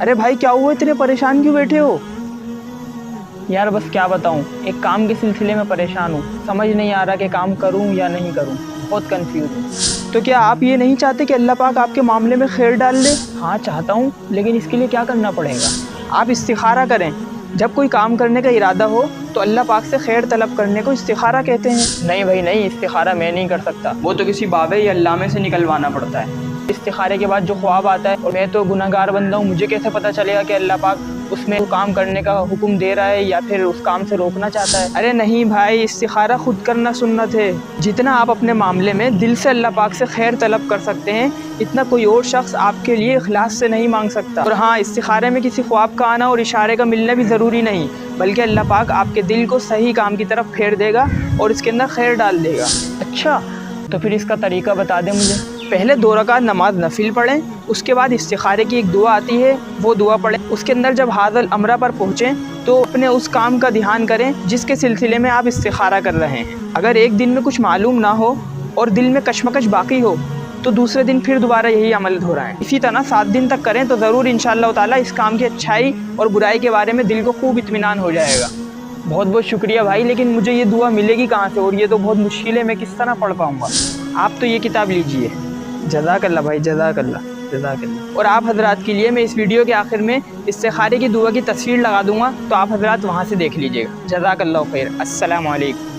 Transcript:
ارے بھائی کیا ہوا، اتنے پریشان کیوں بیٹھے ہو؟ یار بس کیا بتاؤں، ایک کام کے سلسلے میں پریشان ہوں، سمجھ نہیں آ رہا کہ کام کروں یا نہیں کروں، بہت کنفیوز ہوں۔ تو کیا آپ یہ نہیں چاہتے کہ اللہ پاک آپ کے معاملے میں خیر ڈال دے؟ ہاں چاہتا ہوں، لیکن اس کے لیے کیا کرنا پڑے گا؟ آپ استخارہ کریں۔ جب کوئی کام کرنے کا ارادہ ہو تو اللہ پاک سے خیر طلب کرنے کو استخارہ کہتے ہیں۔ نہیں بھائی نہیں، استخارہ میں نہیں کر سکتا، وہ تو کسی بابے یا علامے سے نکلوانا پڑتا ہے۔ استخارے کے بعد جو خواب آتا ہے، اور میں تو گناہ گار بندہ ہوں، مجھے کیسے پتہ چلے گا کہ اللہ پاک اس میں کام کرنے کا حکم دے رہا ہے یا پھر اس کام سے روکنا چاہتا ہے؟ ارے نہیں بھائی، استخارہ خود کرنا سنت ہے۔ جتنا آپ اپنے معاملے میں دل سے اللہ پاک سے خیر طلب کر سکتے ہیں، اتنا کوئی اور شخص آپ کے لیے اخلاص سے نہیں مانگ سکتا۔ اور ہاں، استخارے میں کسی خواب کا آنا اور اشارے کا ملنا بھی ضروری نہیں، بلکہ اللہ پاک آپ کے دل کو صحیح کام کی طرف پھیر دے گا اور اس کے اندر خیر ڈال دے گا۔ اچھا، تو پھر اس کا طریقہ بتا دیں مجھے۔ پہلے 2 رکعت نماز نفل پڑھیں، اس کے بعد استخارے کی ایک دعا آتی ہے، وہ دعا پڑھیں۔ اس کے اندر جب حاضر الامر پر پہنچیں تو اپنے اس کام کا دھیان کریں جس کے سلسلے میں آپ استخارہ کر رہے ہیں۔ اگر ایک دن میں کچھ معلوم نہ ہو اور دل میں کشمکش باقی ہو تو دوسرے دن پھر دوبارہ یہی عمل دہرائیں۔ اسی طرح 7 دن تک کریں تو ضرور انشاءاللہ تعالیٰ اس کام کی اچھائی اور برائی کے بارے میں دل کو خوب اطمینان ہو جائے گا۔ بہت بہت شکریہ بھائی، لیکن مجھے یہ دعا ملے گی کہاں سے؟ اور یہ تو بہت مشکل ہے، میں کس طرح پڑھ پاؤں گا؟ آپ تو یہ کتاب لیجئے۔ جزاک اللہ بھائی، جزاک اللہ، جزاک اللہ۔ اور آپ حضرات کے لیے میں اس ویڈیو کے آخر میں استخارے کی دعا کی تصویر لگا دوں گا، تو آپ حضرات وہاں سے دیکھ لیجئے گا۔ جزاک اللہ خیر۔ السلام علیکم۔